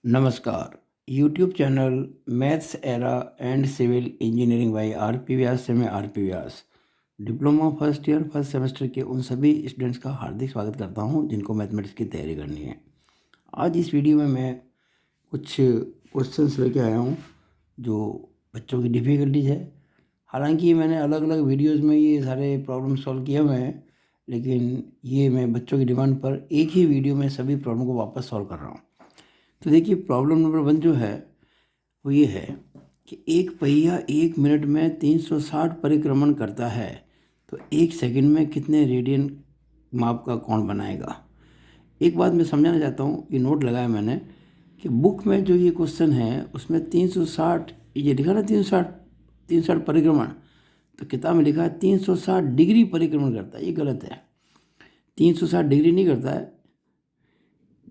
नमस्कार। YouTube channel maths era and civil engineering by R P. Vyas से मैं R P. Vyas diploma first year first semester के उन सभी स्टूडेंट्स का हार्दिक स्वागत करता हूं जिनको मैथमेटिक्स की तैयारी करनी है। आज इस वीडियो में मैं कुछ क्वेश्चंस लेके आया हूं जो बच्चों की डिफ़िकल्टीज है। हालांकि मैंने अलग अलग वीडियोज़ में ये सारे प्रॉब्लम सॉल्व किए हुए हैं, लेकिन ये मैं बच्चों की डिमांड पर एक ही वीडियो में सभी प्रॉब्लम को वापस सॉल्व कर रहा हूँ। तो देखिए, प्रॉब्लम नंबर 1 जो है वो ये है कि एक पहिया 1 मिनट में 360 परिक्रमण करता है, तो 1 सेकंड में कितने रेडियन माप का कोण बनाएगा। एक बात मैं समझाना चाहता हूँ, ये नोट लगाया मैंने कि बुक में जो ये क्वेश्चन है उसमें 360 ये लिखा ना, 360 परिक्रमण, तो किताब में लिखा है 360 डिग्री परिक्रमण करता है। ये गलत है। 360 डिग्री नहीं करता है,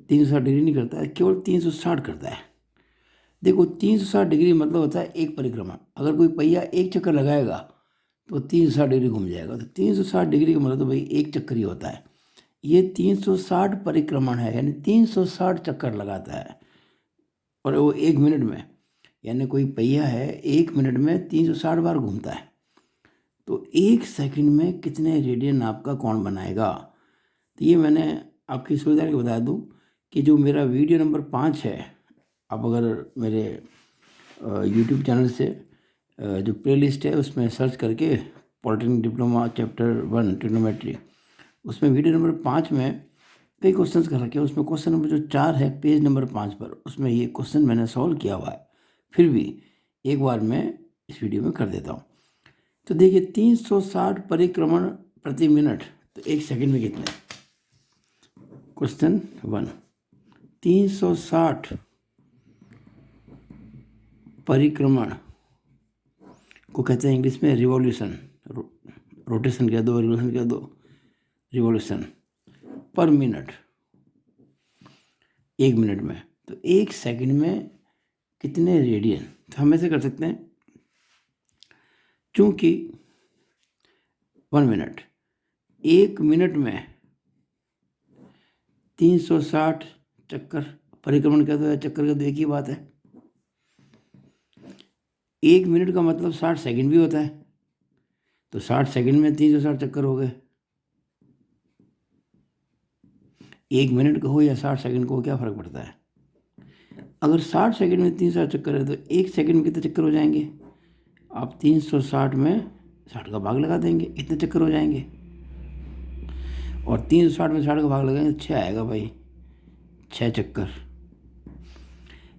360 डिग्री नहीं करता है, केवल 360 करता है। देखो, 360 डिग्री मतलब होता है एक परिक्रमण। अगर कोई पहिया एक चक्कर लगाएगा तो 360 डिग्री घूम जाएगा, तो 360 डिग्री का मतलब तो भाई एक चक्कर ही होता है। ये 360 परिक्रमण है, यानी 360 चक्कर लगाता है, और वो 1 मिनट में, यानी कोई पहिया है 1 मिनट में 360 बार घूमता है, तो 1 सेकंड में कितने रेडियन आपका कोण बनाएगा। तो ये मैंने आपकी सुविधा के लिए बता दूँ कि जो मेरा वीडियो नंबर 5 है, आप अगर मेरे यूट्यूब चैनल से जो प्लेलिस्ट है उसमें सर्च करके पॉलिटेक्निक डिप्लोमा चैप्टर 1 ट्रिग्नोमेट्री, उसमें वीडियो नंबर 5 में कई क्वेश्चंस कर रखे हैं। उसमें क्वेश्चन नंबर जो 4 है पेज नंबर 5 पर, उसमें ये क्वेश्चन मैंने सॉल्व किया हुआ है। फिर भी एक बार मैं इस वीडियो में कर देता हूँ। तो देखिए, 360 परिक्रमण प्रति मिनट, तो 1 सेकंड में कितने। क्वेश्चन 1, 360 परिक्रमण को कहते हैं इंग्लिश में रिवॉल्यूशन। रोटेशन कह दो, रिवॉल्यूशन कह दो, रिवॉल्यूशन पर मिनट 1 मिनट में, तो 1 सेकंड में कितने रेडियन। तो हम ऐसे कर सकते हैं, चूंकि 1 मिनट 1 मिनट में 360 चक्कर, परिक्रमण कह दो या चक्कर कह दो, एक ही बात है। 1 मिनट का मतलब 60 सेकंड भी होता है, तो 60 सेकंड में 360 चक्कर हो गए। 1 मिनट का हो या 60 सेकंड का हो, क्या फ़र्क पड़ता है। अगर 60 सेकंड में 360 चक्कर है तो 1 सेकंड में कितने चक्कर हो जाएंगे। आप 360 में 60 का भाग लगा देंगे, इतने चक्कर हो जाएंगे, और 360 में 60 का भाग लगाएंगे तो 6 आएगा भाई, 6 चक्कर।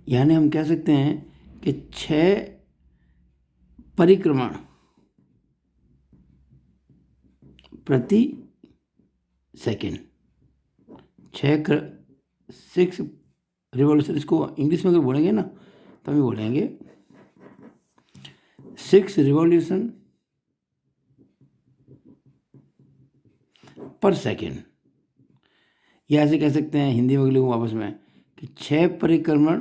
यानी हम कह सकते हैं कि 6 परिक्रमण प्रति सेकंड, 6 रिवॉल्यूशन। इसको इंग्लिश में अगर बोलेंगे ना तो हम बोलेंगे 6 रिवॉल्यूशन पर सेकंड, या ऐसे कह सकते हैं हिंदी में लिखूँ वापस में कि 6 परिक्रमण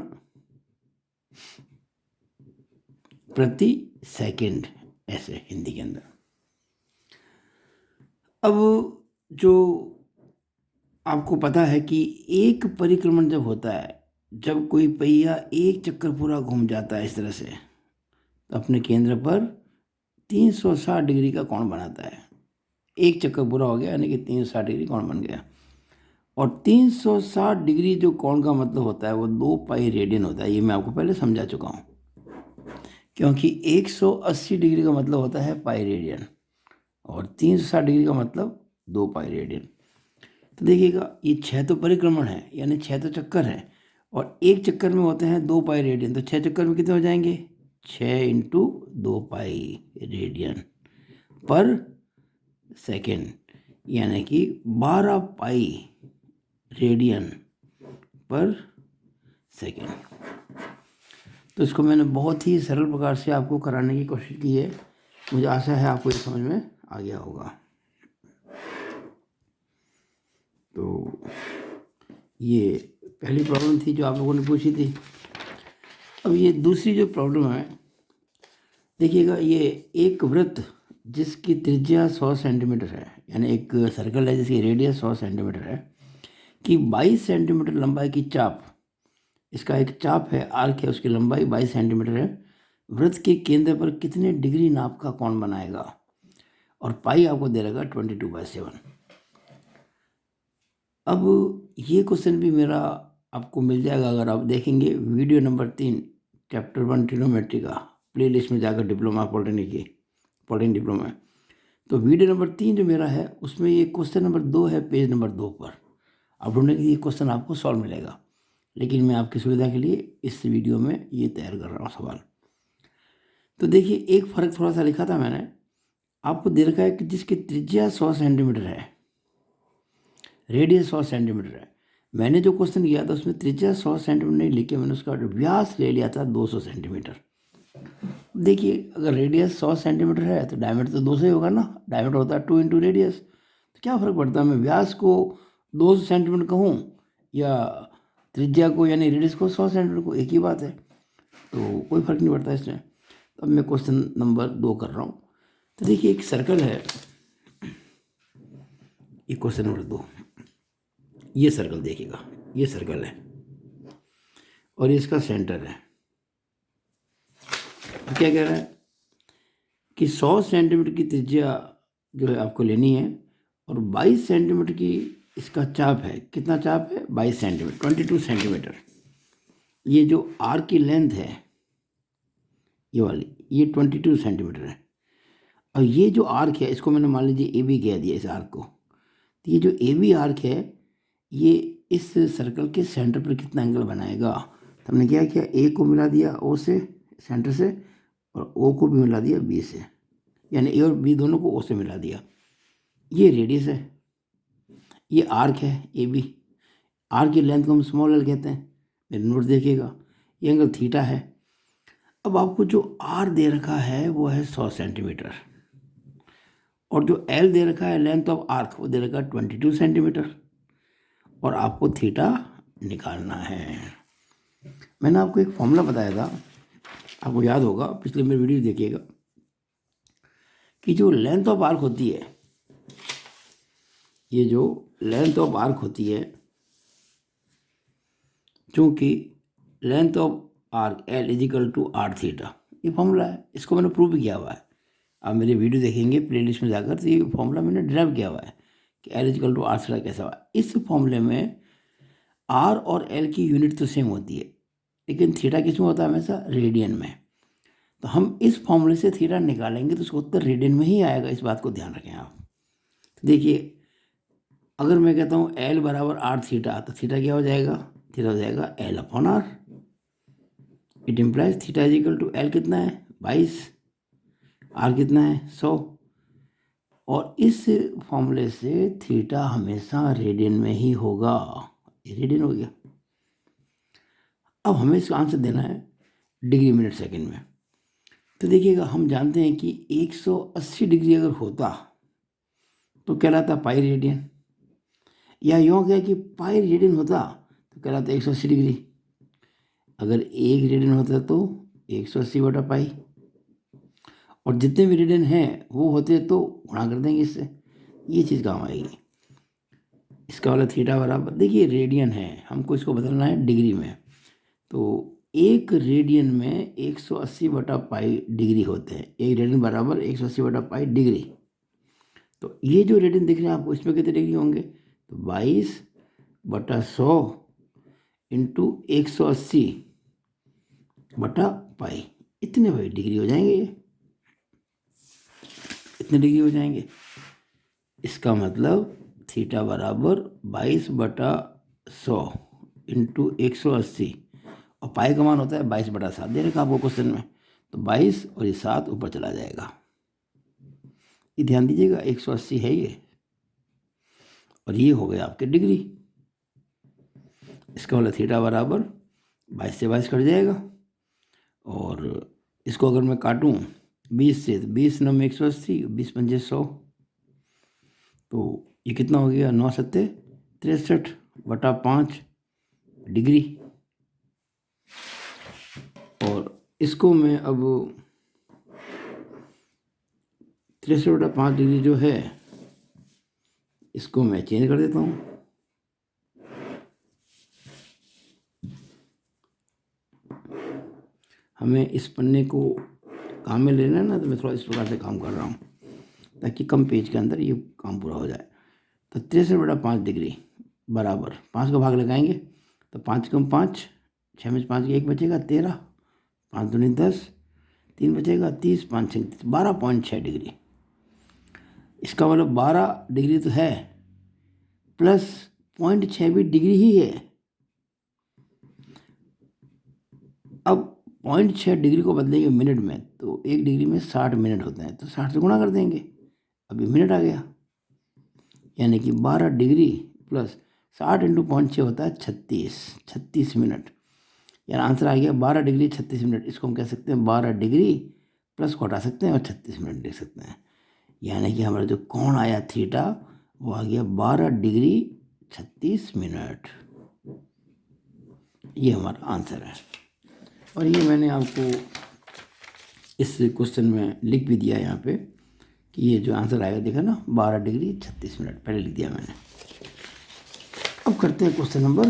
प्रति सेकंड, ऐसे हिंदी के अंदर। अब जो आपको पता है कि एक परिक्रमण जब होता है, जब कोई पहिया एक चक्कर पूरा घूम जाता है इस तरह से, तो अपने केंद्र पर 360 डिग्री का कोण बनाता है। एक चक्कर पूरा हो गया, यानी कि 360 डिग्री कोण बन गया। और 360 डिग्री जो कोण का मतलब होता है वो 2 पाई रेडियन होता है। ये मैं आपको पहले समझा चुका हूँ, क्योंकि 180 डिग्री का मतलब होता है पाई रेडियन, और 360 डिग्री का मतलब 2 पाई रेडियन। तो देखिएगा, ये 6 तो परिक्रमण है, यानी 6 तो चक्कर है, और एक चक्कर में होते हैं 2 पाई रेडियन, तो 6 चक्कर में कितने हो जाएंगे, 6 इंटू 2 पाई रेडियन पर सेकेंड, यानी कि 12 पाई रेडियन पर सेकेंड। तो इसको मैंने बहुत ही सरल प्रकार से आपको कराने की कोशिश की है। मुझे आशा है आपको ये समझ में आ गया होगा। तो ये पहली प्रॉब्लम थी जो आप लोगों ने पूछी थी। अब ये दूसरी जो प्रॉब्लम है, देखिएगा, ये एक वृत्त जिसकी त्रिज्या 100 सेंटीमीटर है, यानी एक सर्कल है जिसकी रेडियस 100 सेंटीमीटर है, कि 22 सेंटीमीटर लंबाई की चाप इसका एक चाप है, आर्क है, उसकी लंबाई 22 सेंटीमीटर है। वृत्त के केंद्र पर कितने डिग्री नाप का कोण बनाएगा? और पाई आपको दे रहेगा 22/7। अब ये क्वेश्चन भी मेरा आपको मिल जाएगा अगर आप देखेंगे वीडियो नंबर 3 चैप्टर 1 ट्रिग्नोमेट्री का प्लेलिस्ट में जाकर, डिप्लोमा पॉलिटेक्निक डिप्लोमा। तो वीडियो नंबर 3 जो मेरा है उसमें ये क्वेश्चन नंबर 2 है, पेज नंबर 2 पर। आप ढूंढेंगे ये क्वेश्चन आपको सॉल्व मिलेगा, लेकिन मैं आपकी सुविधा के लिए इस वीडियो में ये तैयार कर रहा हूँ सवाल। तो देखिए एक फ़र्क थोड़ा सा लिखा था मैंने, आपको दे रखा है कि जिसकी त्रिज्या 100 सेंटीमीटर है, रेडियस 100 सेंटीमीटर है। मैंने जो क्वेश्चन किया था उसमें त्रिज्या 100 सेंटीमीटर नहीं लिखे, मैंने उसका व्यास ले लिया था 200 सेंटीमीटर। देखिए अगर रेडियस 100 सेंटीमीटर है तो डायमीटर तो 200 ही होगा ना, डायमीटर होता है 2 इंटू रेडियस। तो क्या फ़र्क पड़ता है मैं व्यास को 200 सेंटीमीटर कहूँ या त्रिज्या को यानी रेडियस को 100 सेंटीमीटर को, एक ही बात है, तो कोई फ़र्क नहीं पड़ता इसमें। तो अब मैं क्वेश्चन नंबर 2 कर रहा हूँ। तो देखिए एक सर्कल है, ये क्वेश्चन नंबर 2, ये सर्कल देखिएगा, ये सर्कल है और ये इसका सेंटर है। तो क्या कह रहा है कि 100 सेंटीमीटर की त्रिज्या जो है आपको लेनी है और 22 सेंटीमीटर की इसका चाप है। कितना चाप है? 22 सेंटीमीटर, 22 सेंटीमीटर। ये जो आर की लेंथ है ये वाली, ये 22 सेंटीमीटर है। और ये जो आर्क है इसको मैंने मान लीजिए ए बी कह दिया इस आर्क को। तो ये जो ए बी आर्क है ये इस सर्कल के सेंटर पर कितना एंगल बनाएगा? तो हमने क्या किया, ए को मिला दिया ओ से, सेंटर से, और ओ को भी मिला दिया बी से, यानी ए और बी दोनों को ओ से मिला दिया। ये रेडियस है, ये आर्क है ए बी। आर्क की लेंथ को हम स्मॉल एल कहते हैं, मेरे नोट देखिएगा। ये एंगल थीटा है। अब आपको जो आर दे रखा है वो है 100 सेंटीमीटर और जो एल दे रखा है लेंथ ऑफ आर्क वो दे रखा है 22 सेंटीमीटर और आपको थीटा निकालना है। मैंने आपको एक फॉर्मूला बताया था, आपको याद होगा, पिछले मेरे वीडियो देखिएगा, कि जो लेंथ ऑफ आर्क होती है, ये जो लेंथ ऑफ आर्क होती है, चूँकि length of arc L is equal to R theta, ये फॉर्मूला है, इसको मैंने प्रूव भी किया हुआ है। आप मेरे वीडियो देखेंगे प्लेलिस्ट में जाकर, तो ये फॉर्मूला मैंने ड्राइव किया हुआ है कि L is equal to R theta कैसा हुआ। इस फॉर्मूले में आर और एल की यूनिट तो सेम होती है, लेकिन थीटा किस में होता है? हमेशा रेडियन में। तो हम इस फॉर्मूले से थीटा निकालेंगे तो उसका उत्तर रेडियन में ही आएगा, इस बात को ध्यान रखें आप। तो देखिए अगर मैं कहता हूँ एल बराबर आर थीटा, तो थीटा क्या हो जाएगा? थीटा हो जाएगा L upon R. It implies theta is equal to L कितना है? 22, आर कितना है? 100। और इस फॉर्मूले से थीटा हमेशा रेडियन में ही होगा, ये रेडियन हो गया। अब हमें इसका आंसर देना है डिग्री मिनट सेकंड में। तो देखिएगा हम जानते हैं कि 180 डिग्री अगर होता तो कहलाता पाई रेडियन, या यूँ क्या कि पाई रेडियन होता तो कहलाता 180 डिग्री। अगर 1 रेडियन होता तो 180/पाई, और जितने भी रेडियन हैं वो होते तो गुणा कर देंगे इससे, ये चीज़ काम आएगी। इसका वाला थीटा बराबर, देखिए रेडियन है, हमको इसको बदलना है डिग्री में। तो 1 रेडियन में 180/पाई डिग्री होते हैं। 1 रेडियन बराबर 180/पाई डिग्री। तो ये जो रेडियन दिख रहे हैं आपको, इसमें कितने डिग्री होंगे? तो 22/100 इंटू 180/पाई, इतने भाई डिग्री हो जाएंगे, ये इतने डिग्री हो जाएंगे। इसका मतलब थीटा बराबर 22/100 इंटू 180, और पाई का मान होता है 22/7 दे रखा आपको क्वेश्चन में। तो 22 और ये 7 ऊपर चला जाएगा। ये ध्यान दीजिएगा 180 है ये, और ये हो गया आपके डिग्री। इसका वाला थीटा बराबर 22 से 22 कट जाएगा, और इसको अगर मैं काटूँ 20 से, तो 20 9 में 180, 20 पंजे 100, तो ये कितना हो गया? 9 7 63/5 डिग्री। और इसको मैं अब 63/5 डिग्री जो है इसको मैं चेंज कर देता हूँ। हमें इस पन्ने को काम में लेना है ना, तो मैं थोड़ा इस प्रकार से काम कर रहा हूँ ताकि कम पेज के अंदर ये काम पूरा हो जाए। तो 63/5 डिग्री बराबर 5 का भाग लगाएंगे तो 5 कम 5, 6 में 5 1 बचेगा 13, 5 दूनी 10, 3 बचेगा 30, 5 6 12.6 डिग्री। इसका मतलब 12 डिग्री तो है प्लस 0.6 भी डिग्री ही है। अब 0.6 डिग्री को बदलेंगे मिनट में तो 1 डिग्री में 60 मिनट होते हैं, तो 60 से गुणा कर देंगे, अभी मिनट आ गया। यानी कि 12 डिग्री प्लस 60 इंटू 0.6 होता है 36 मिनट। यानी आंसर आ गया 12 डिग्री 36 मिनट। इसको हम कह सकते हैं 12 डिग्री प्लस को हटा सकते हैं और 36 मिनट लिख सकते हैं। यानी कि हमारा जो कोण आया थीटा वो आ गया 12 डिग्री 36 मिनट। ये हमारा आंसर है। और ये मैंने आपको इस क्वेश्चन में लिख भी दिया यहाँ पे कि ये जो आंसर आएगा देखा ना 12 डिग्री 36 मिनट पहले लिख दिया मैंने। अब करते हैं क्वेश्चन नंबर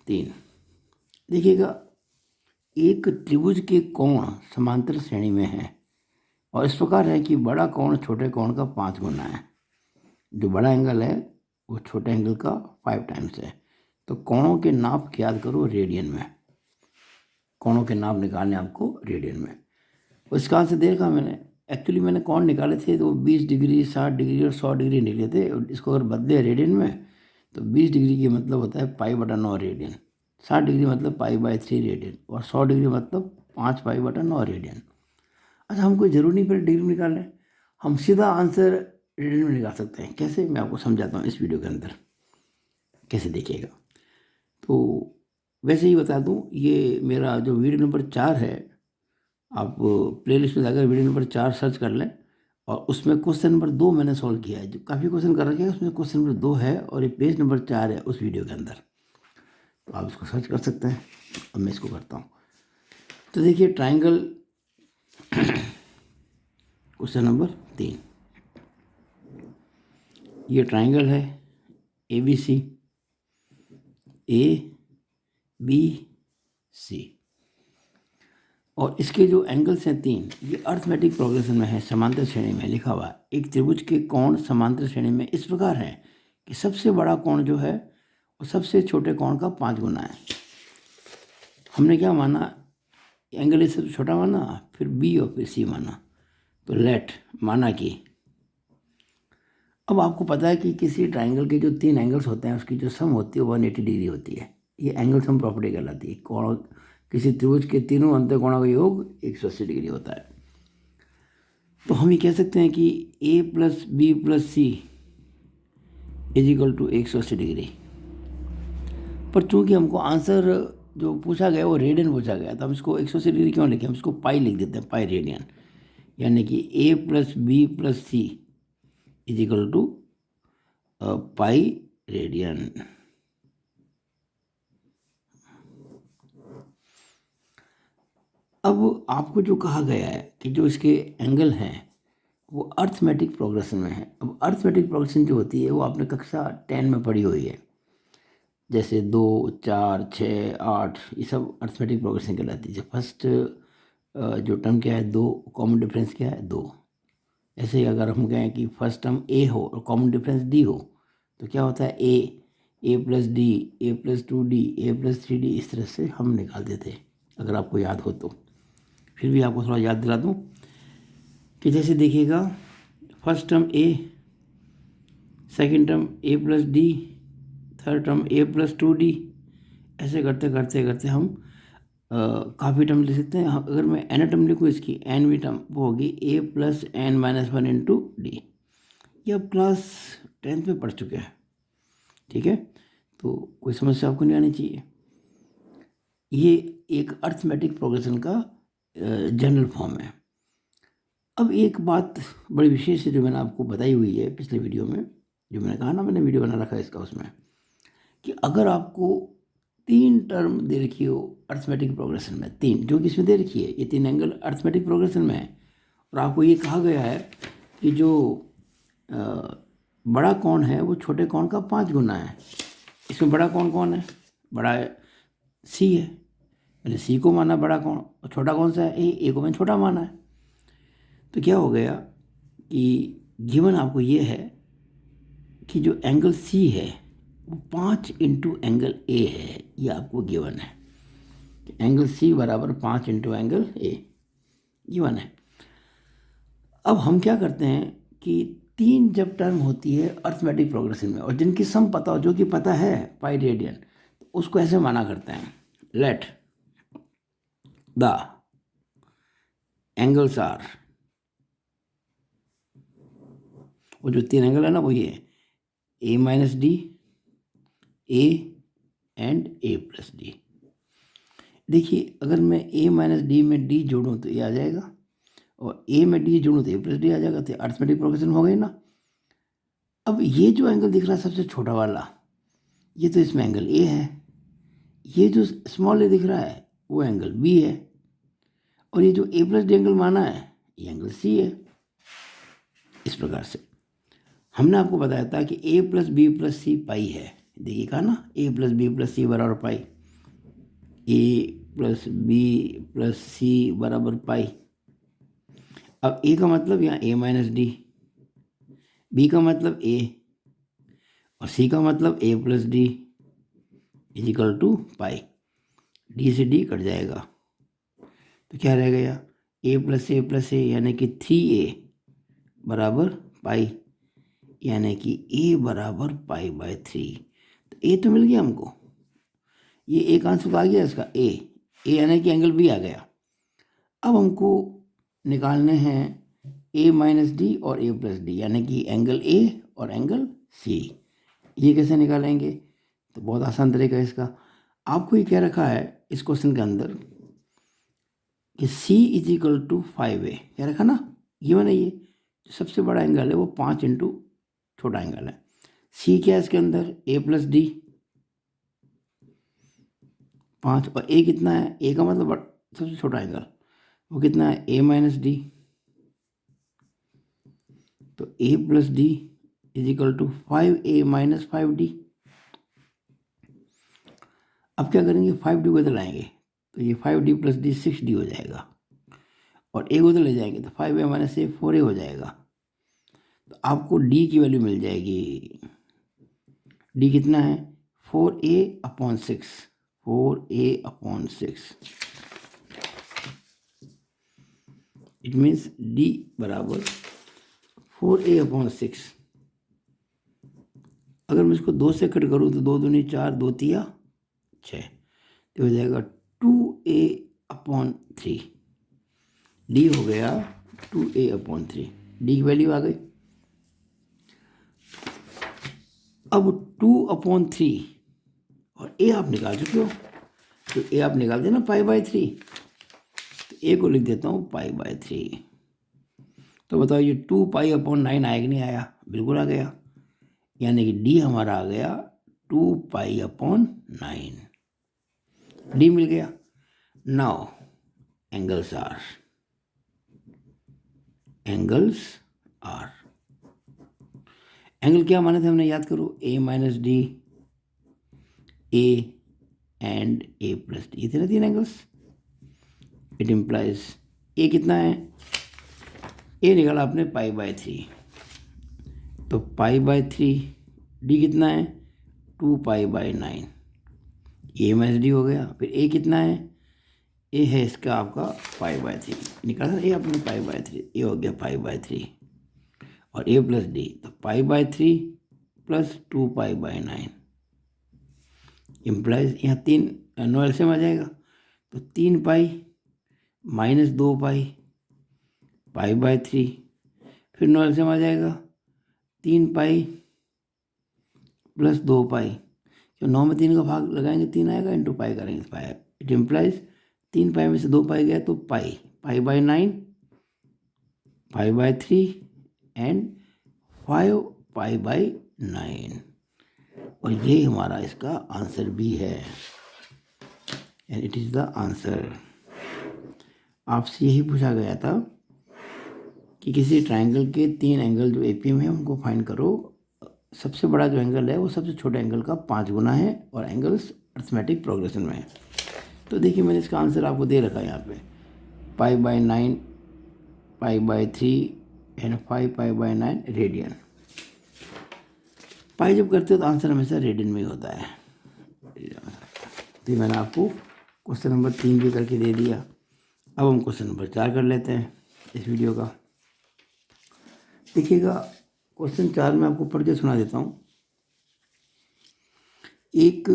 3। देखिएगा, एक त्रिभुज के कोण समांतर श्रेणी में है और इस प्रकार है कि बड़ा कोण छोटे कोण का 5 गुना है। जो बड़ा एंगल है वो छोटे एंगल का 5 टाइम्स है। तो कोणों के नाप याद करो रेडियन में। कोणों के नाप निकालने आपको रेडियन में। उसका आंसर दे रखा मैंने। एक्चुअली मैंने कोण निकाले थे तो 20 डिग्री 60 डिग्री और 100 डिग्री निकले थे। इसको अगर बदले रेडियन में तो 20 डिग्री की मतलब होता है π/9 रेडियन, 60 डिग्री मतलब π/3 रेडियन और 100 डिग्री मतलब 5 π/9 रेडियन। अच्छा, हमको जरूर नहीं पड़े डिग्री में निकालना है, हम सीधा आंसर रेडियन में निकाल सकते हैं। कैसे, मैं आपको समझाता हूँ इस वीडियो के अंदर, कैसे देखिएगा। तो वैसे ही बता दूँ, ये मेरा जो वीडियो नंबर 4 है, आप प्लेलिस्ट में जाकर वीडियो नंबर 4 सर्च कर लें और उसमें क्वेश्चन नंबर 2 मैंने सॉल्व किया है। जो काफ़ी क्वेश्चन कर रखे हैं उसमें क्वेश्चन नंबर 2 है और ये पेज नंबर 4 है उस वीडियो के अंदर, तो आप इसको सर्च कर सकते हैं। अब मैं इसको करता हूँ। तो देखिए ट्राइंगल क्वेश्चन नंबर 3, ये ट्राइंगल है ABC, ABC और इसके जो एंगल्स हैं 3, ये अर्थमेटिक प्रोग्रेशन में है, समांतर श्रेणी में लिखा हुआ है। एक त्रिभुज के कोण समांतर श्रेणी में इस प्रकार है कि सबसे बड़ा कोण जो है वो सबसे छोटे कोण का 5 गुना है। हमने क्या माना, एंगल ए सबसे छोटा माना, फिर B और फिर C माना। तो लेट माना कि अब आपको पता है कि किसी ट्राइंगल के जो 3 एंगल्स होते हैं उसकी जो सम होती है 180 डिग्री होती है। ये एंगल सम प्रॉपर्टी कहलाती है। कोण, किसी त्रिभुज के तीनों अंतःकोणों का योग 180 डिग्री होता है। तो हम ये कह सकते हैं कि A + B + C = 180 डिग्री। पर चूंकि हमको आंसर जो पूछा गया वो रेडियन पूछा गया, तो हम इसको 180 डिग्री क्यों लिखें, हम इसको पाई लिख देते हैं, पाई रेडियन। यानी कि A + B + C = pi radian. अब आपको जो कहा गया है कि जो इसके एंगल हैं वो अर्थमेटिक प्रोग्रेशन में है। अब अर्थमेटिक प्रोग्रेशन जो होती है वो आपने कक्षा 10 में पढ़ी हुई है, जैसे 2 4 6 8, ये सब अर्थमेटिक प्रोग्रेशन कहलाती है। फर्स्ट जो टर्म क्या है 2, कॉमन डिफरेंस क्या है 2। ऐसे ही अगर हम कहें कि फर्स्ट टर्म A हो और कॉमन डिफरेंस D हो तो क्या होता है A + D, A + 2D, A + 3D, इस तरह से हम निकालते थे, अगर आपको याद हो तो। फिर भी आपको थोड़ा याद दिला दूँ कि जैसे देखिएगा, first term A, second term A + D, third term A + 2D, ऐसे करते करते करते हम काफ़ी टर्म लिख सकते हैं। अगर मैं एन टर्म लिखूँ इसकी, एनवी टर्म वो होगी A + n-1 × D। ये अब क्लास 10th में पढ़ चुके हैं, ठीक है, तो कोई समस्या आपको नहीं आनी चाहिए। ये एक अर्थमेटिक प्रोग्रेशन का जनरल फॉर्म है। अब एक बात बड़ी विशेष है जो मैंने आपको बताई हुई है पिछले वीडियो में, जो मैंने कहा ना, मैंने वीडियो बना रखा है इसका, उसमें कि अगर आपको 3 टर्म दे रखी हो अर्थमेटिक प्रोग्रेशन में, 3 जो कि इसमें दे रखी है, ये 3 एंगल अर्थमेटिक प्रोग्रेशन में है, और आपको ये कहा गया है कि जो बड़ा कोण है वो छोटे कोण का 5 गुना है। इसमें बड़ा कोण कौन है, बड़ा C है, मैंने सी को माना बड़ा कौन और छोटा कौन सा है, ए को मैंने छोटा माना है। तो क्या हो गया कि गिवन आपको ये है कि जो एंगल सी है वो 5 इंटू एंगल ए है, ये आपको गिवन है। एंगल सी बराबर 5 इंटू एंगल ए गिवन है। अब हम क्या करते हैं कि 3 जब टर्म होती है अर्थमेटिक प्रोग्रेशन में और जिनकी सम पता हो, जो कि पता है पाई रेडियन, तो उसको ऐसे माना करते हैं, लेट द एंगल्स आर, वो जो 3 एंगल है ना वो ये A minus D, A and A plus D. देखिए अगर मैं ए माइनस डी में डी जोड़ूँ तो ए आ जाएगा और ए में डी जोड़ूँ तो ए प्लस डी आ जाएगा, तो अर्थमेटिक प्रोग्रेशन हो गई ना। अब ये जो एंगल दिख रहा है सबसे छोटा वाला, ये तो इसमें एंगल ए है, ये जो स्मॉल ए दिख रहा है वो एंगल बी है, और ये जो ए प्लस डी एंगल माना है ये एंगल सी है। इस प्रकार से हमने आपको बताया था कि ए प्लस बी प्लस सी पाई है। देखिए कहा ना, ए प्लस बी प्लस सी बराबर पाई, ए प्लस बी प्लस सी बराबर पाई। अब ए का मतलब यहाँ ए माइनस डी, बी का मतलब ए और सी का मतलब A plus D is equal to pi. D से डी कट जाएगा तो क्या रह गया, ए प्लस ए यानी कि 3a बराबर पाई, यानी कि ए बराबर पाई बाय 3। तो ए तो मिल गया हमको, ये एक आंसर तो आ गया इसका, ए यानी कि एंगल बी आ गया। अब हमको निकालने हैं ए माइनस डी और ए प्लस डी, यानी कि एंगल ए और एंगल सी। ये कैसे निकालेंगे, तो बहुत आसान तरीका है इसका। आपको ये क्या रखा है इस क्वेश्चन के अंदर कि c is equal to 5a, क्या रखा ना, ये मैंने ये जो सबसे बड़ा एंगल है वो 5 इंटू छोटा एंगल है। c क्या है इसके अंदर, a प्लस डी 5, और a कितना है, a का मतलब सबसे छोटा एंगल वो कितना है, a माइनस डी, तो a plus D is equal to 5a minus 5d। अब क्या करेंगे, 5d को इधर लाएंगे तो ये 5d प्लस डी 6d हो जाएगा, और a को इधर ले जाएंगे तो 5a माइनस a 4a हो जाएगा। तो आपको d की वैल्यू मिल जाएगी, d कितना है 4a/6, 4a/6। It means d बराबर 4a/6। अगर मैं इसको 2 से कट करूँ तो 2 दूनी 4, 2 तिया 6, तो हो जाएगा 2a/3। d हो गया 2a/3, d की वैल्यू आ गई। अब 2/3 और a आप निकाल चुके हो, तो a आप निकाल देना पाई/3, तो a को लिख देता हूँ पाई/3। तो बताओ ये 2π/9 आया कि नहीं आया, बिल्कुल आ गया, यानी कि d हमारा आ गया 2π/9, d मिल गया। नाउ एंगल्स आर, एंगल क्या माने थे हमने, याद करो, a minus D, a and a plus D, ये थे ना 3 एंगल्स। इट इम्प्लाइज a कितना है, a निकाला आपने पाई/3, तो पाई/3, d कितना है 2π/9, a माइनस डी हो गया। फिर a कितना है, a है इसका आपका पाई/3, निकाला a अपने पाई/3, a हो गया पाई/3 और a प्लस डी, तो पाई/3 प्लस 2π/9 इम्प्लाइज यहाँ 3 नो एलसीएम आ जाएगा, तो 3 पाई माइनस 2 पाई, पाई/3, फिर नो एलसीएम आ जाएगा 3 पाई प्लस 2 पाई, तो 9 में 3 का भाग लगाएंगे 3 आएगा, इंटू पाई करेंगे तो पाई। इट इम्प्लाइज 3 पाई में से 2 पाई गया तो पाई/9, पाई/3 एंड 5 पाई/9, और ये हमारा इसका आंसर भी है, and it is the answer. आपसे यही पूछा गया था कि किसी ट्रायंगल के 3 एंगल जो एपीएम है उनको फाइंड करो। सबसे बड़ा जो एंगल है वो सबसे छोटे एंगल का 5 गुना है और एंगल्स अर्थमेटिक प्रोग्रेशन में है। तो देखिए मैंने इसका आंसर आपको दे रखा है यहाँ पे, π/9, π/3 एंड 5π/9 रेडियन। पाई जब करते हो तो आंसर हमेशा रेडियन में ही होता है। तो मैंने आपको क्वेश्चन नंबर 3 भी करके दे दिया। अब हम क्वेश्चन नंबर 4 कर लेते हैं इस वीडियो का। देखिएगा क्वेश्चन 4 में आपको पढ़ के सुना देता हूँ। एक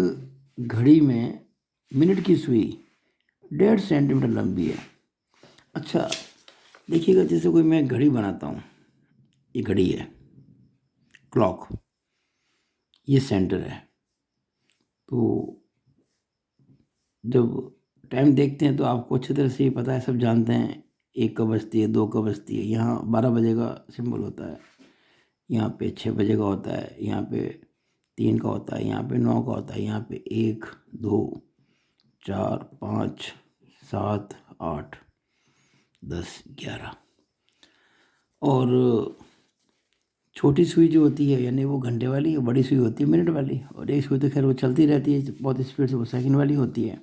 घड़ी में मिनट की सुई 1.5 सेंटीमीटर लंबी है। अच्छा देखिएगा, जैसे कोई मैं घड़ी बनाता हूँ, ये घड़ी है, क्लॉक, ये सेंटर है। तो जब टाइम देखते हैं तो आपको अच्छी तरह से पता है, सब जानते हैं 1 कब बजती है, 2 कब बजती है। यहाँ 12 बजे का सिंबल होता है, यहाँ पे 6 बजे का होता है, यहाँ पे 3 का होता है, यहाँ पे 9 का होता है, यहाँ पे 1, 2, 4, 5, 7, 8, 10, 11। और छोटी सुई जो होती है यानी वो घंटे वाली, और बड़ी सुई होती है मिनट वाली। और एक सुई तो खैर वो चलती रहती है बहुत स्पीड से, वो सेकंड वाली होती है।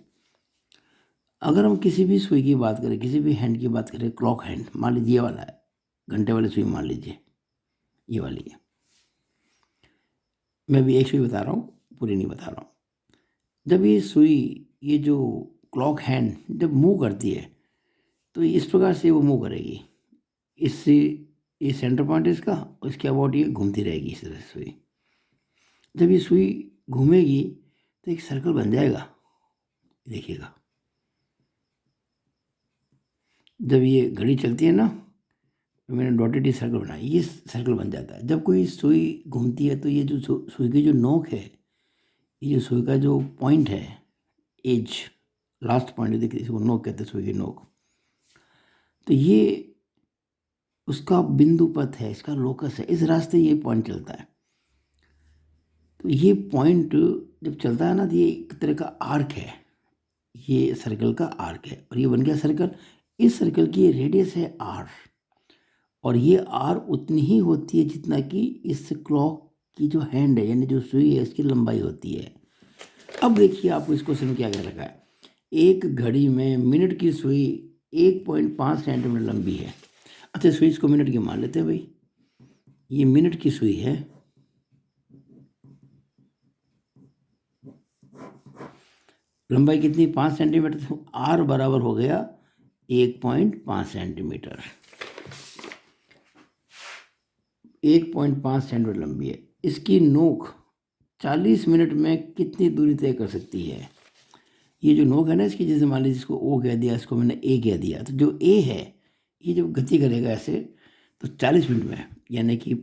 अगर हम किसी भी सुई की बात करें, किसी भी हैंड की बात करें, क्लॉक हैंड मान लीजिए ये वाला है, घंटे वाली सुई मान लीजिए ये वाली है। मैं भी एक सुई बता रहा हूँ, पूरी नहीं बता रहा हूँ। जब ये सुई, ये जो क्लॉक हैंड जब मूव करती है तो इस प्रकार से वो मूव करेगी। इससे ये सेंटर पॉइंट है इसका, इसके अबाउट ये घूमती रहेगी इस तरह से सुई। जब ये सुई घूमेगी तो एक सर्कल बन जाएगा, देखिएगा। जब ये घड़ी चलती है ना, तो मैंने डॉटेड ये सर्कल बनाया, ये सर्कल बन जाता है। जब कोई सुई घूमती है तो ये जो सुई की जो नोक है, ये जो सुई का जो पॉइंट है, एज, लास्ट पॉइंट, देखिए इसको नोक कहते हैं, सुई की नोक। तो ये उसका बिंदु पथ है, इसका लोकस है, इस रास्ते ये पॉइंट चलता है। तो ये पॉइंट जब चलता है ना, तो ये एक तरह का आर्क है, ये सर्कल का आर्क है, और ये बन गया सर्कल। इस सर्कल की रेडियस है r, और ये r उतनी ही होती है जितना कि इस क्लॉक की जो हैंड है यानी जो सुई है इसकी लंबाई होती है। अब देखिए आपको इस क्वेश्चन में क्या कह रखा है, एक घड़ी में मिनट की सुई 1.5 सेंटीमीटर लंबी है। अच्छा सुई इसको मिनट की मान लेते हैं भाई, ये मिनट की सुई है। लंबाई कितनी, 5 सेंटीमीटर। तो r बराबर हो गया 1.5 सेंटीमीटर। 1.5 सेंटीमीटर लंबी है। इसकी नोक 40 मिनट में कितनी दूरी तय कर सकती है। ये जो नोक है ना इसकी, जैसे मान लीजिए इसको O कह दिया, इसको मैंने A कह दिया, तो जो A है ये जब गति करेगा ऐसे तो 40 मिनट में, यानी कि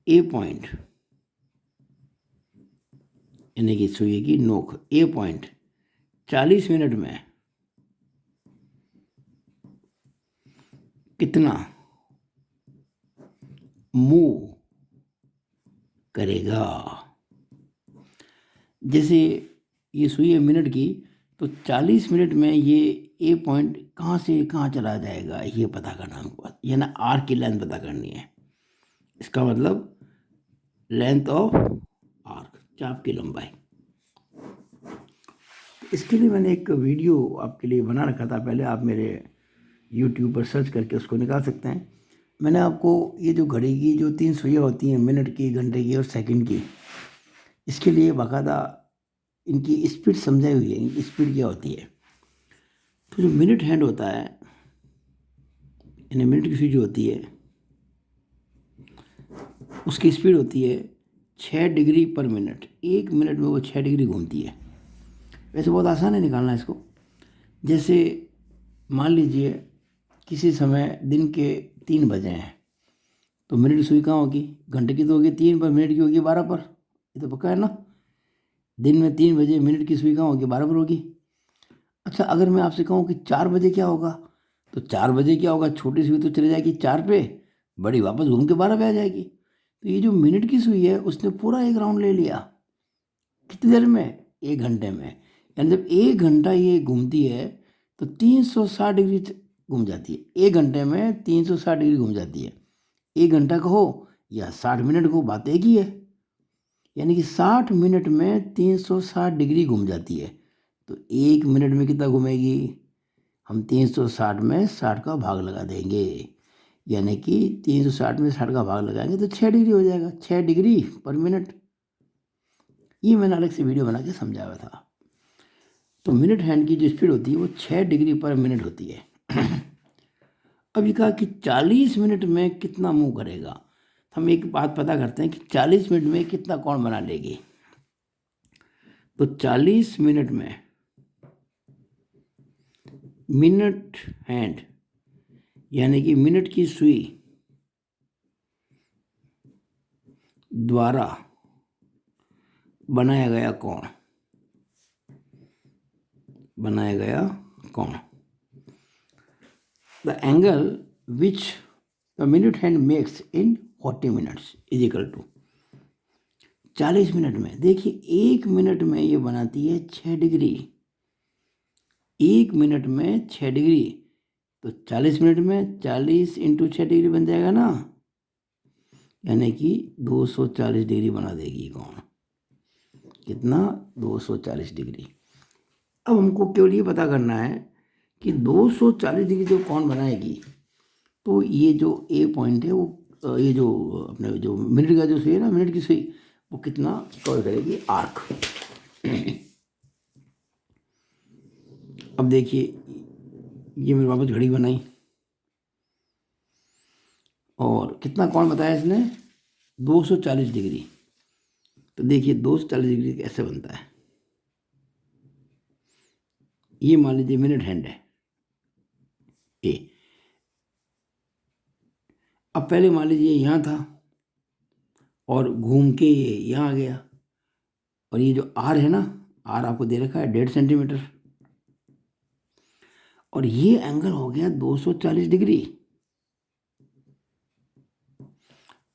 A पॉइंट, यानी कि सुई की नोक A पॉइंट 40 मिनट में कितना मूव करेगा। जैसे ये सुई है मिनट की, तो 40 मिनट में ये ए पॉइंट कहाँ से कहाँ चला जाएगा ये पता करना हमको, यानी आर्क की लेंथ पता करनी है। इसका मतलब लेंथ ऑफ आर्क, चाप की लंबाई। इसके लिए मैंने एक वीडियो आपके लिए बना रखा था पहले, आप मेरे YouTube पर सर्च करके उसको निकाल सकते हैं। मैंने आपको ये जो घड़ी की जो 3 सुइयाँ होती हैं, मिनट की, घंटे की और सेकंड की, इसके लिए बाकायदा इनकी स्पीड समझाई हुई है, इनकी स्पीड क्या होती है। तो जो मिनट हैंड होता है, यानी मिनट की सुई जो होती है, उसकी स्पीड होती है 6 डिग्री पर मिनट। 1 मिनट में वो 6 डिग्री घूमती है। वैसे बहुत आसान है निकालना इसको। जैसे मान लीजिए किसी समय दिन के 3 बजे हैं, तो मिनट की सुई कहाँ होगी, घंटे की तो होगी 3 पर, मिनट की होगी 12 पर। ये तो पक्का है ना। दिन में 3 बजे मिनट की सुई कहाँ होगी, 12 पर होगी। अच्छा अगर मैं आपसे कहूँ कि 4 बजे क्या होगा, तो 4 बजे क्या होगा, छोटी सुई तो चली जाएगी 4 पे, बड़ी वापस घूम के 12 पे आ जाएगी। तो ये जो मिनट की सुई है उसने पूरा एक राउंड ले लिया, कितनी देर में, 1 घंटे में। यानी जब 1 घंटा ये घूमती है तो 360 डिग्री घूम जाती है। 1 घंटे में 360 डिग्री घूम जाती है। 1 घंटा कहो या 60 मिनट को, बात एक ही है। यानी कि 60 मिनट में 360 डिग्री घूम जाती है। तो 1 मिनट में कितना घूमेगी, हम 360 में 60 का भाग लगा देंगे, यानी कि 360 में 60 का भाग लगाएंगे तो 6 डिग्री हो जाएगा, 6 डिग्री पर मिनट। ये मैंने अलग से वीडियो बना के समझाया था। तो मिनट हैंड की जो स्पीड होती है वो 6 डिग्री पर मिनट होती है। अब ये कहा कि 40 मिनट में कितना मूव करेगा। हम एक बात पता करते हैं कि 40 मिनट में कितना कोण बना लेगी। तो 40 मिनट में मिनट हैंड यानी कि मिनट की सुई द्वारा बनाया गया कोण, the angle which the minute hand makes in 40 minutes is equal to 40 minute में। देखिए 1 मिनट में ये बनाती है 6 डिग्री, 1 मिनट में 6 डिग्री, तो 40 मिनट में 40 इंटू 6 डिग्री बन जाएगा ना, यानी कि 240 डिग्री बना देगी कोण। कितना, 240 डिग्री। अब हमको केवल ये पता करना है कि 240 डिग्री जो कोण बनाएगी, तो ये जो ए पॉइंट है वो ये जो अपने जो मिनट का जो सुई है ना, मिनट की सुई, वो कितना कवर करेगी, आर्क। अब देखिए ये मेरे वापस घड़ी बनाई और कितना कोण बताया इसने, 240 डिग्री। तो देखिए 240 डिग्री कैसे बनता है। ये मान लीजिए मिनट हैंड है ए। अब पहले मान लीजिए यहाँ था और घूम के ये यहाँ आ गया, और ये जो आर है ना, आर आपको दे रखा है 1.5 सेंटीमीटर, और ये एंगल हो गया 240 डिग्री।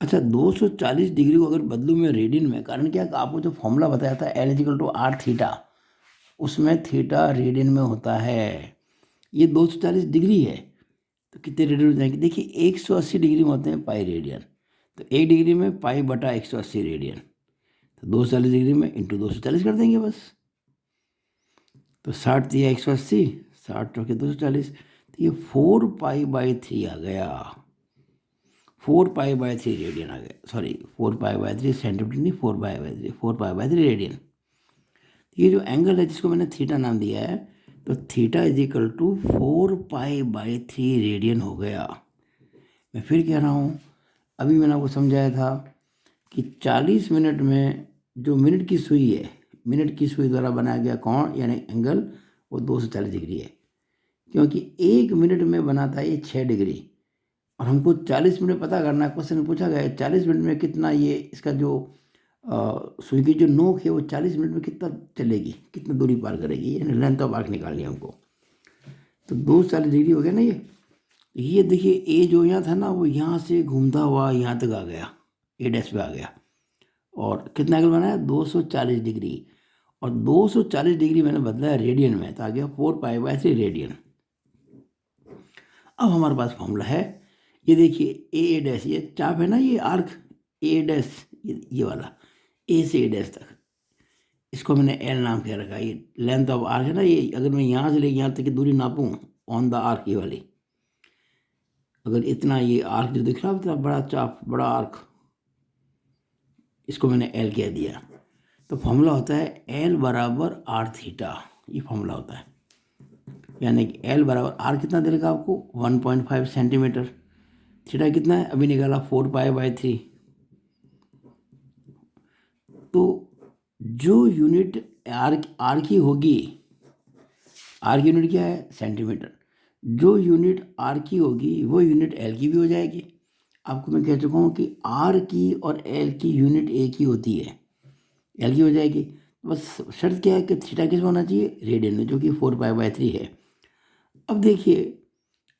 अच्छा 240 डिग्री को अगर बदलूँ मैं रेडियन में, कारण क्या, आपको जो फॉर्मूला बताया था L equal to R theta, उसमें थीटा रेडियन में होता है। ये 240 डिग्री है तो कितने रेडियन हो जाएंगे, देखिए 180 डिग्री में होते हैं पाई रेडियन, तो 1 डिग्री में पाई बटा 180 रेडियन, तो 240 डिग्री में इंटू 240 कर देंगे बस। तो 60 दिया 180, 60 रखे 240, तो ये 4 पाई बाई 3 आ गया, 4 पाई बाई 3 रेडियन आ गया, सॉरी 4 पाई बाई 3 सेंटीमीटर नहीं, 4 pi by 3, 4 pi by 3 radian. ये जो एंगल है जिसको मैंने थीटा नाम दिया है, तो theta is equal to 4 pi by 3 radian हो गया। मैं फिर कह रहा हूँ, अभी मैंने आपको समझाया था कि 40 मिनट में जो मिनट की सुई है, मिनट की सुई द्वारा बनाया गया कोण यानी एंगल, वो 240 डिग्री है, क्योंकि 1 मिनट में बनाता है ये 6 डिग्री, और हमको 40 मिनट पता करना है। क्वेश्चन में पूछा गया है 40 मिनट में कितना ये इसका जो सुई की जो नोक है वो 40 मिनट में कितना चलेगी, कितना दूरी पार करेगी, यानी लेंथ ऑफ आर्क निकालनी है हमको। तो 240 डिग्री हो गया ना ये देखिए ए जो यहाँ था ना, वो यहाँ से घूमता हुआ यहाँ तक आ गया, ए डैश पे आ गया, और कितना एंगल बनाया 240 डिग्री, और 240 डिग्री मैंने बदला रेडियन में, तो आ गया 4 पाई बाई 3 रेडियन। अब हमारे पास फॉर्मूला है, ये देखिए ए डैश, ये चाप है ना, ये आर्क ए डैश, ये वाला ए से ए डैश तक, इसको मैंने एल नाम कह रखा है। ये लेंथ ऑफ आर्क है ना, ये अगर मैं यहाँ से लेके यहाँ तक की दूरी नापूँ ऑन द आर्क, ये वाली, अगर इतना ये आर्क जो दिख रहा है इतना बड़ा चाप, बड़ा आर्क, इसको मैंने एल कह दिया। तो फॉर्मूला होता है एल बराबर आर थीटा, ये फॉर्मूला होता है, यानी कि एल बराबर आर कितना दे रखा आपको 1.5 सेंटीमीटर, थीटा कितना है अभी निकाला 4 पाई बाई 3। तो जो यूनिट आर की होगी, आर की यूनिट क्या है सेंटीमीटर, जो यूनिट आर की होगी वो यूनिट एल की भी हो जाएगी। आपको मैं कह चुका हूँ कि आर की और एल की यूनिट एक ही होती है, एल की हो जाएगी। बस शर्त क्या है कि थीटा किस में होना चाहिए, रेडियन में, जो कि 4 पाई बाई 3 है। अब देखिए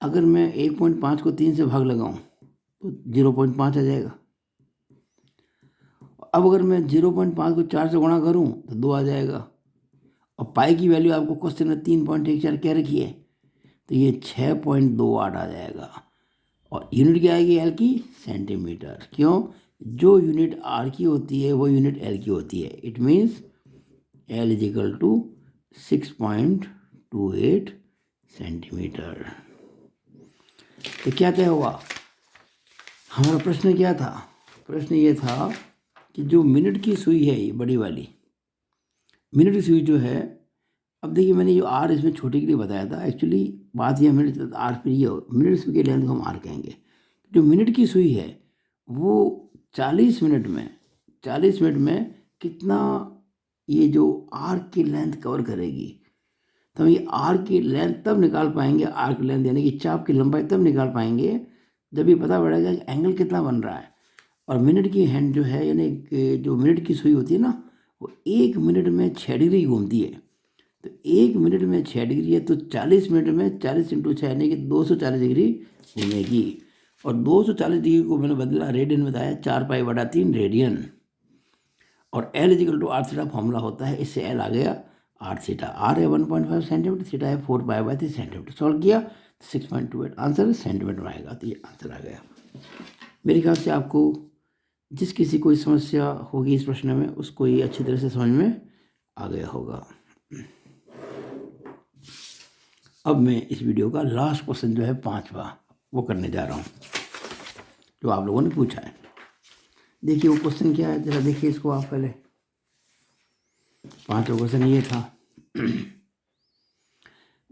अगर मैं 1.5 को 3 से भाग लगाऊं तो 0.5 आ जाएगा। अब अगर मैं 0.5 को 4 से गुणा करूं तो 2 आ जाएगा, और पाई की वैल्यू आपको क्वेश्चन में 3.14 कह रखी है, तो ये 6.28 आ जाएगा, और यूनिट क्या आएगी एल की, सेंटीमीटर। क्यों, जो यूनिट आर की होती है वो यूनिट एल की होती है, it means L is equal to 6.28 centimetre. तो क्या तय हुआ? हमारा प्रश्न क्या था? प्रश्न ये था कि जो मिनट की सुई है, ये बड़ी वाली मिनट की सुई जो है, अब देखिए मैंने जो आर इसमें छोटे के लिए बताया था, एक्चुअली बात यह मिनट आर फिर ये मिनट सुई के लेंथ को हम आर कहेंगे। जो मिनट की सुई है वो 40 मिनट में कितना ये जो आर की लेंथ कवर करेगी। तो हम ये आर की लेंथ तब निकाल पाएंगे, आर की लेंथ यानी कि चाप की लंबाई तब निकाल पाएंगे जब ये पता पड़ेगा कि एंगल कितना बन रहा है। और मिनट की हैंड जो है, यानी कि जो मिनट की सुई होती है ना, वो 1 मिनट में 6 डिग्री घूमती है। तो 1 मिनट में 6 डिग्री है, तो 40 मिनट में 40 × 6 यानी कि 240 डिग्री घूमेगी। और 240 डिग्री को मैंने बदला रेडियन बताया, 4π/3 रेडियन। और L = r थीटा फॉर्मूला होता है, इससे L आ गया r थीटा। r है 1.5 सेंटीमीटर, थीटा है 4π/3 सेंटीमीटर। सॉल्व किया 6.28 आंसर सेंटीमीटर में आएगा। तो ये आंसर आ गया। मेरे ख्याल से आपको जिस किसी कोई समस्या होगी इस प्रश्न में, उसको ये अच्छी तरह से समझ में आ गया होगा। अब मैं इस वीडियो का लास्ट क्वेश्चन जो है 5वां, वो करने जा रहा हूँ, जो आप लोगों ने पूछा है। देखिए वो क्वेश्चन क्या है, जरा देखिए इसको आप पहले। 5वां क्वेश्चन ये था,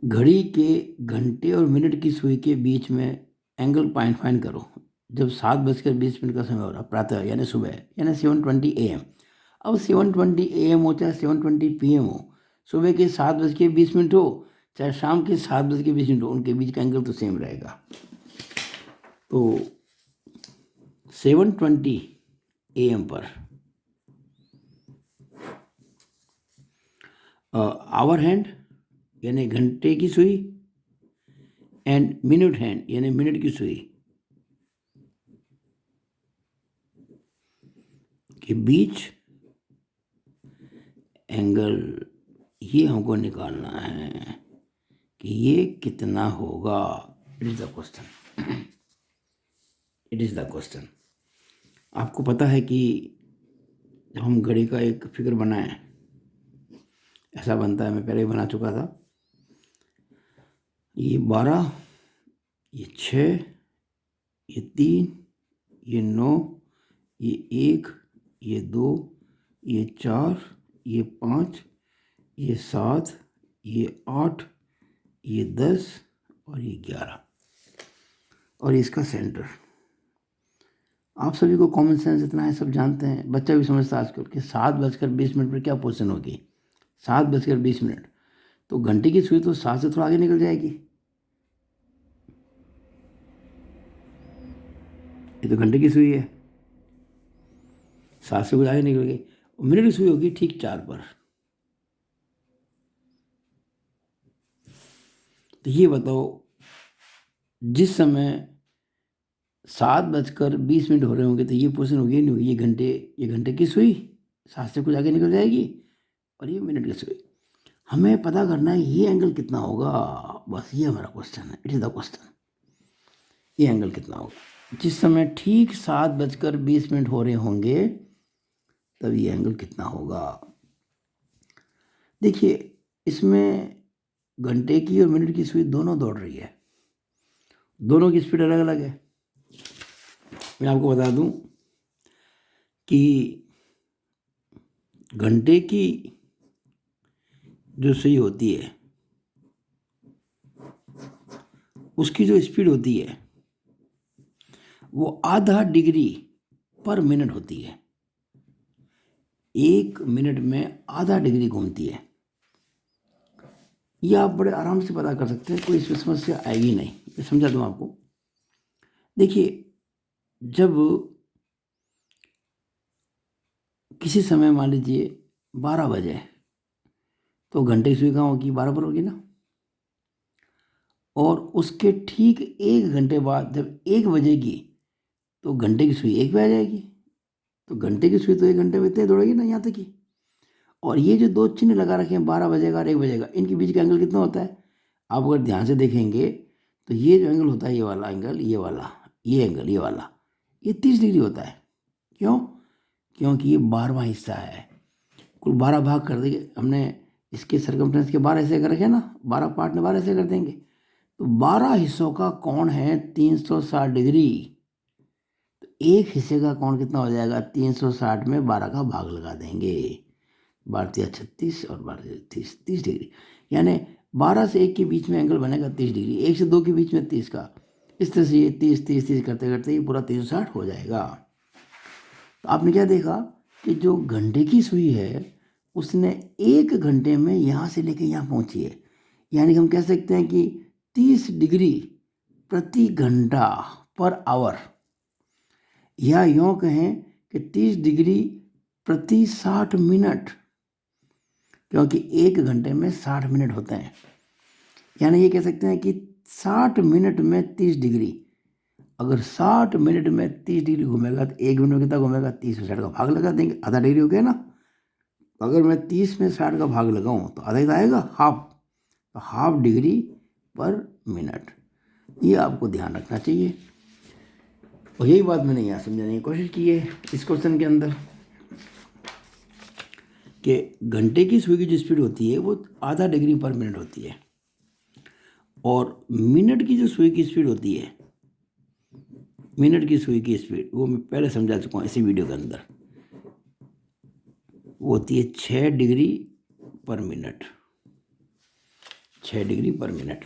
घड़ी के घंटे और मिनट की सुई के बीच में एंगल पॉइंट फाइंड करो जब 7:20 का समय हो रहा, प्रातः यानी सुबह, यानी 7:20 AM। अब 7:20 AM हो चाहे 7:20 PM हो, सुबह के 7:20 हो चाहे शाम के 7:20 हो, उनके बीच का एंगल तो सेम रहेगा। तो 7:20 AM पर आवर हैंड यानी घंटे की सुई एंड मिनट हैंड यानी मिनट की सुई के बीच एंगल, ये हमको निकालना है कि ये कितना होगा। It is the question, it is the question. आपको पता है कि जब हम घड़ी का एक फिगर बनाएं, ऐसा बनता है, मैं पहले ही बना चुका था। ये 12, ये 6, ये 3, ये 9, ये 1, ये 2, ये 4, ये 5, ये 7, ये 8, ये 10 और ये 11 और इसका सेंटर। आप सभी को कॉमन सेंस इतना है, सब जानते हैं, बच्चा भी समझता है आजकल कि 7:20 पर क्या पोजीशन होगी। 7:20, तो घंटे की सुई तो 7 से थोड़ा आगे निकल जाएगी। ये तो घंटे की सुई है, 7 से कुछ आगे निकल गई। मिनट की सुई होगी ठीक 4 पर। तो ये बताओ, जिस समय 7:20 हो रहे होंगे तो ये पोजीशन होगी नहीं होगी? ये घंटे की सुई 7 से कुछ आगे निकल जाएगी और ये मिनट की सुई। हमें पता करना है ये एंगल कितना होगा, बस ये हमारा क्वेश्चन है। इट इज द क्वेश्चन, ये एंगल कितना होगा जिस समय ठीक 7:20 हो रहे होंगे, तब ये एंगल कितना होगा। देखिए इसमें घंटे की और मिनट की सुई दोनों दौड़ रही है, दोनों की स्पीड अलग अलग है। मैं आपको बता दूं कि घंटे की जो सुई होती है उसकी जो स्पीड होती है वो आधा डिग्री पर मिनट होती है। 1 मिनट में आधा डिग्री घूमती है। ये आप बड़े आराम से पता कर सकते हैं, कोई इसमें समस्या आएगी नहीं। मैं समझा दूँ आपको। देखिए जब किसी समय मान लीजिए 12 बजे, तो घंटे की सुई कहाँ होगी? 12 पर होगी ना। और उसके ठीक 1 घंटे बाद जब 1 बजेगी, तो घंटे की सुई 1 पे आ जाएगी। तो घंटे की सुई तो 1 घंटे में इतने दौड़ेगी ना यहाँ तक की। और ये जो 2 चिन्ह लगा रखे हैं, 12 बजेगा और 1 बजेगा, इनके बीच का एंगल कितना होता है? आप अगर ध्यान से देखेंगे तो ये जो एंगल होता है, ये वाला एंगल, ये वाला, ये एंगल, ये वाला, ये 30 डिग्री होता है। क्यों? क्योंकि ये 12वां हिस्सा है। कुल 12 भाग कर देंगे हमने, इसके सरकमफ्रेंस के 12 हिस्से कर रखे ना, 12 पार्ट में 12 हिस्से कर देंगे, तो 12 हिस्सों का कोण है 360 डिग्री। तो एक हिस्से का कोण कितना हो जाएगा, 360 में 12 का भाग लगा देंगे, 12×36 और 12×30 डिग्री, यानी 12 से 1 के बीच में एंगल बनेगा 30 डिग्री, 1 से 2 के बीच में 30 का, इस तरह से ये 30 करते करते ये पूरा 360 हो जाएगा। तो आपने क्या देखा कि जो घंटे की सुई है उसने 1 घंटे में यहाँ से लेके यहाँ पहुँची है, यानी हम कह सकते हैं कि 30 डिग्री प्रति घंटा पर आवर, या यूँ कहें कि 30 डिग्री प्रति 60 मिनट, क्योंकि 1 घंटे में 60 मिनट होते हैं, यानी ये कह सकते हैं कि 60 मिनट में 30 डिग्री। अगर 60 मिनट में 30 डिग्री घूमेगा तो 1 मिनट में कितना घूमेगा, 30 में 60 का भाग लगा देंगे, आधा डिग्री हो गया ना। अगर मैं 30 में 60 का भाग लगाऊं तो आधा ही आएगा, हाफ, तो हाफ डिग्री पर मिनट। ये आपको ध्यान रखना चाहिए, और यही बात मैंने यहाँ समझाने की कोशिश की है इस क्वेश्चन के अंदर, कि घंटे की सुई की जो स्पीड होती है वो आधा डिग्री पर मिनट होती है, और मिनट की जो सुई की स्पीड होती है, मिनट की सुई की स्पीड वो मैं पहले समझा चुका हूँ इसी वीडियो के अंदर, वो होती है 6 डिग्री पर मिनट, 6 डिग्री पर मिनट।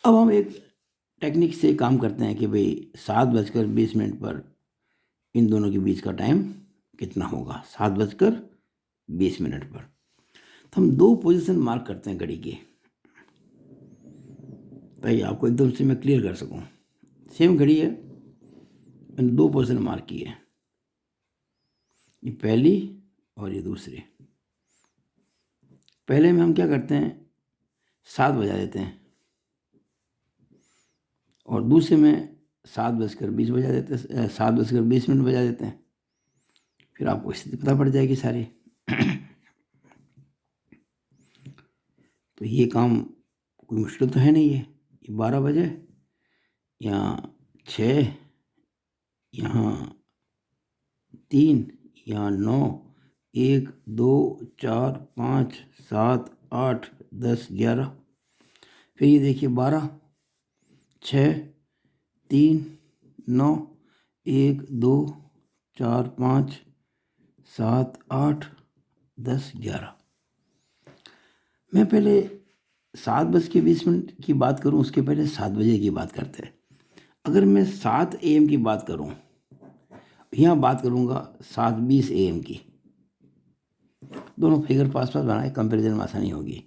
अब हम एक टेक्निक से काम करते हैं कि भाई 7:20 पर इन दोनों के बीच का टाइम कितना होगा, 7:20 पर। तो हम 2 पोजीशन मार्क करते हैं घड़ी की, ताकि आपको एकदम से मैं क्लियर कर सकूं। सेम घड़ी है, मैंने 2 पोजीशन मार्क की है, ये पहली और ये दूसरी। पहले में हम क्या करते हैं, 7 बजा देते हैं, और दूसरे में 7:20 बजा देते हैं, 7:20 बजा देते हैं। फिर आपको स्थिति पता पड़ जाएगी सारी। तो ये काम कोई मुश्किल तो है नहीं है, ये 12 बजे, यहाँ 6, यहाँ 3, यहाँ 9, 1, 2, 4, 5, 7, 8, 10, 11, फिर ये देखिए 12, 6, 3, 9, 1, 2, 4, 5, 7, 8, 10, 11। मैं पहले 7:20 की बात करूं, उसके पहले 7 बजे की बात करते हैं। अगर मैं 7 AM की बात करूं, यहाँ बात करूंगा 7:20 AM की, दोनों फिगर पास पास बनाए, कंपेरिजन में आसानी होगी।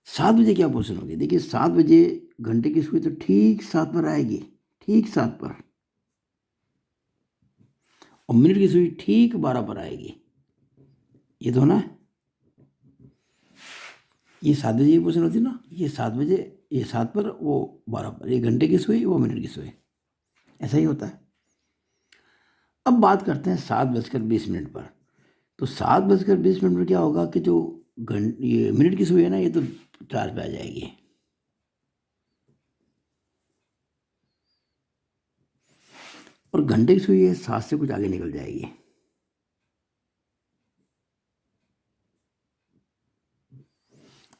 7 बजे क्या पोजीशन होगी, देखिए 7 बजे घंटे की सुई तो ठीक 7 पर आएगी, ठीक 7 पर, और मिनट की सुई ठीक 12 पर आएगी, ये तो ना, ये 7 बजे की पोजीशन होती है ना, ये 7 बजे, ये 7 पर, वो 12 पर, ये घंटे की सुई, वो मिनट की सुई, ऐसा ही होता है। अब बात करते हैं 7:20 पर। तो 7:20 में क्या होगा कि जो ये मिनट की सुई है ना, ये तो 4 पे आ जाएगी, और घंटे की सुई है 7 से कुछ आगे निकल जाएगी।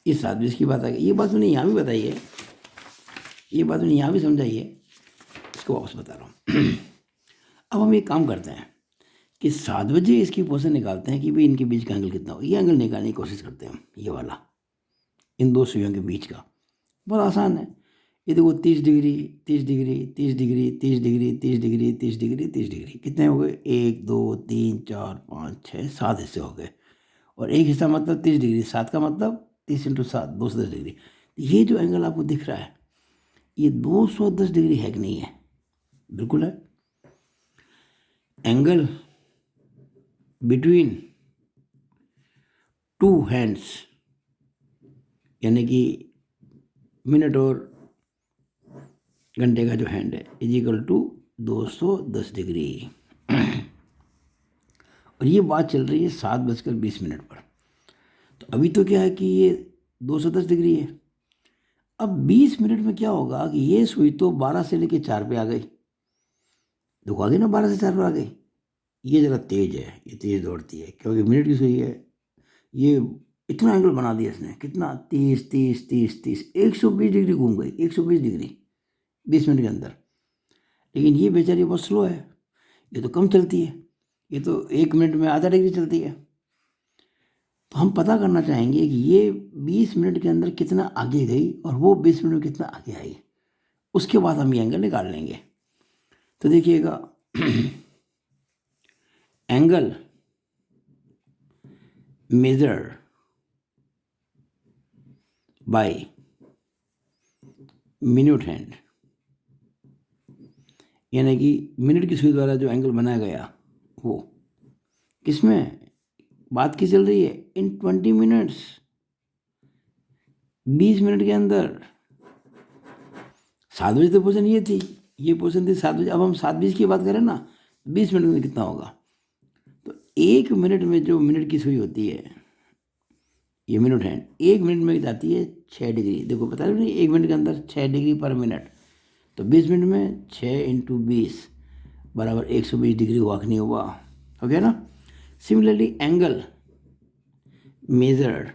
ये 7:20 की बात आ गई, ये बात मैंने यहाँ भी बताई है, ये बात मैंने यहाँ भी समझाई है, इसको वापस बता रहा हूँ। अब हम एक काम करते हैं कि 7 बजे इसकी पोजीशन निकालते हैं कि भाई इनके बीच का एंगल कितना हो, ये एंगल निकालने की कोशिश करते हैं हम, ये वाला, इन 2 सुइयों के बीच का। बहुत आसान है, ये देखो 30 degree, 30 degree, 30 degree, 30 degree, 30 degree, 30 degree, 30 degree, कितने हो गए, 1, 2, 3, 4, 5, 6, 7 हिस्से हो गए, और एक हिस्सा मतलब 30 डिग्री, 7 का मतलब 30 × 7, 210 डिग्री। ये जो एंगल आपको दिख रहा है, ये 210 डिग्री है कि नहीं है, बिल्कुल है। एंगल बिटवीन 2 हैंड्स, यानी कि मिनट और घंटे का जो हैंड है, = 210 डिग्री। और ये बात चल रही है 7:20 पर। तो अभी तो क्या है कि ये 210 डिग्री है। अब 20 मिनट में क्या होगा कि ये सुई तो 12 से लेके 4 पे आ गई, देखो आ गई ना, 12 से 4 पे आ गई। ये ज़रा तेज है, ये तेज दौड़ती है, क्योंकि मिनट की सुई है, ये इतना एंगल बना दिया इसने, कितना 30 30 30 30 120 डिग्री घूम गई, 120 डिग्री 20 मिनट के अंदर। लेकिन ये बेचारी बहुत स्लो है, ये तो कम चलती है, ये तो 1 मिनट में आधा डिग्री चलती है। तो हम पता करना चाहेंगे कि ये 20 मिनट के अंदर कितना आगे गई और वो 20 मिनट में कितना आगे आई, उसके बाद हम ये एंगल निकाल लेंगे। तो देखिएगा angle measure by minute hand, यानी कि मिनट की सुई द्वारा जो एंगल बनाया गया वो किसमें बात की चल रही है, इन 20 मिनट्स, 20 मिनट के अंदर। 7 बजे तो पोजीशन ये थी, ये पोजीशन थी 7 बजे। अब हम 7:20 की बात करें ना, 20 मिनट में कितना होगा, तो 1 मिनट में जो मिनट की सुई होती है, ये मिनट हैंड 1 मिनट में जाती है 6 डिग्री। देखो पता नहीं 1 मिनट के अंदर 6 डिग्री पर मिनट, तो 20 मिनट में 6 × 20 बराबर 120 डिग्री हुआ कि नहीं हुआ, हो गया ना। Similarly angle measured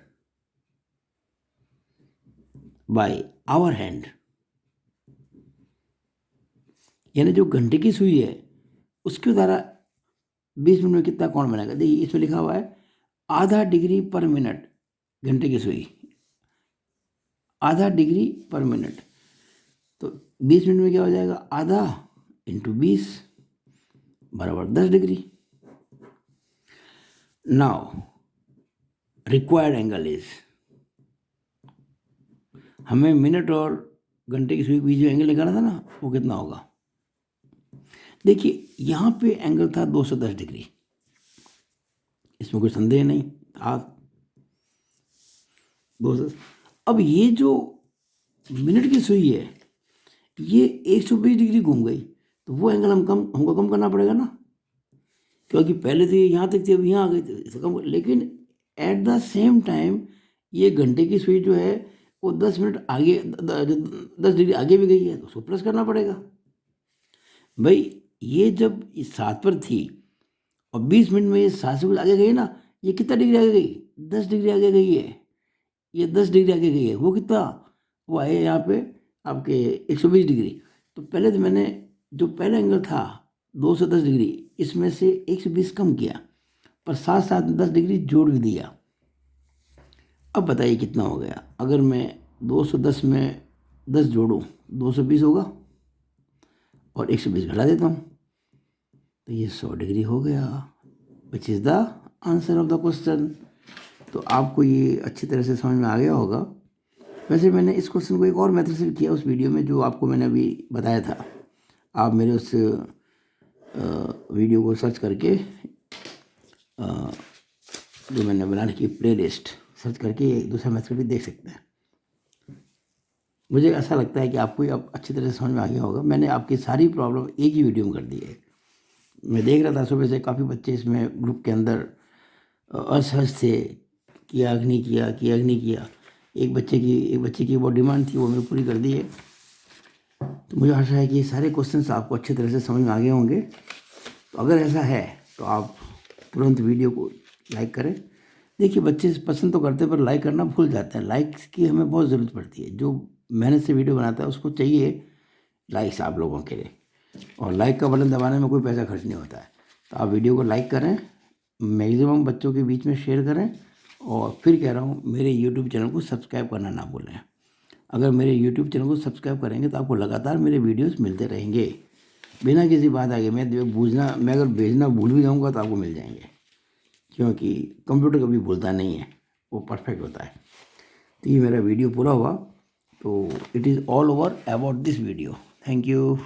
by hour hand, यानी जो घंटे की सुई है उसके द्वारा 20 मिनट में कितना कोण बनेगा। देखिए इसमें लिखा हुआ है आधा डिग्री पर मिनट, घंटे की सुई आधा डिग्री पर मिनट, तो 20 मिनट में क्या हो जाएगा, आधा × 20 बराबर 10 degree. Now required angle is, हमें मिनट और घंटे की सुई के बीच जो एंगल निकाला था ना, वो कितना होगा। देखिए यहाँ पे एंगल था 210 डिग्री, इसमें कोई संदेह नहीं था 210। अब ये जो मिनट की सुई है ये 120 डिग्री घूम गई, तो वो एंगल हमको कम करना पड़ेगा ना, क्योंकि पहले तो ये यहाँ तक थी, अब यहाँ आ गई थी, इसे कम। लेकिन एट द सेम टाइम ये घंटे की सुई जो है वो 10 मिनट आगे 10 डिग्री आगे भी गई है, तो उसको प्लस करना पड़ेगा। भाई ये जब इस 7 पर थी और 20 मिनट में ये 7 से कुछ आगे गई ना, ये कितना डिग्री आगे गई, 10 डिग्री आगे गई है, ये 10 डिग्री आगे गई है। वो कितना, वो आए यहाँ पे आपके 120 डिग्री। तो पहले तो मैंने जो पहला एंगल था 210 डिग्री, इसमें से 120 कम किया, पर साथ साथ 10 डिग्री जोड़ भी दिया। अब बताइए कितना हो गया, अगर मैं 210 में 10 जोड़ूँ 220 होगा, और 120 घटा देता हूँ, तो ये 100 डिग्री हो गया, which is the answer of the question. तो आपको ये अच्छी तरह से समझ में आ गया होगा। वैसे मैंने इस क्वेश्चन को एक और मेथड से किया उस वीडियो में, जो आपको मैंने अभी बताया था। आप मेरे उस वीडियो को सर्च करके जो मैंने बना रखी प्ले लिस्ट सर्च करके दूसरा मेथड भी देख सकते हैं। मुझे ऐसा लगता है कि आपको अब अच्छी तरह से समझ में आ गया होगा। मैंने आपकी सारी प्रॉब्लम एक ही वीडियो में कर दी है। मैं देख रहा था सुबह से काफ़ी बच्चे इसमें ग्रुप के अंदर असहज थे, किया कि नहीं किया। एक बच्चे की बहुत डिमांड थी, वो मैंने पूरी कर दी है। तो मुझे आशा है कि ये सारे क्वेश्चंस आपको अच्छी तरह से समझ में आ गए होंगे। तो अगर ऐसा है तो आप तुरंत वीडियो को लाइक करें। देखिए बच्चे पसंद तो करते हैं पर लाइक करना भूल जाते हैं। लाइक्स की हमें बहुत ज़रूरत पड़ती है। जो मेहनत से वीडियो बनाता है उसको चाहिए लाइक्स आप लोगों के लिए, और लाइक का बटन दबाने में कोई पैसा खर्च नहीं होता है। तो आप वीडियो को लाइक करें, मैक्सिमम बच्चों के बीच में शेयर करें, और फिर कह रहा हूँ मेरे यूट्यूब चैनल को सब्सक्राइब करना ना भूलें। अगर मेरे यूट्यूब चैनल को सब्सक्राइब करेंगे तो आपको लगातार मेरे वीडियोस मिलते रहेंगे बिना किसी बात आगे। मैं अगर भेजना भूल भी जाऊँगा तो आपको मिल जाएंगे, क्योंकि कंप्यूटर कभी भूलता नहीं है, वो परफेक्ट होता है। तो ये मेरा वीडियो पूरा हुआ। तो it is all over about this video. Thank you.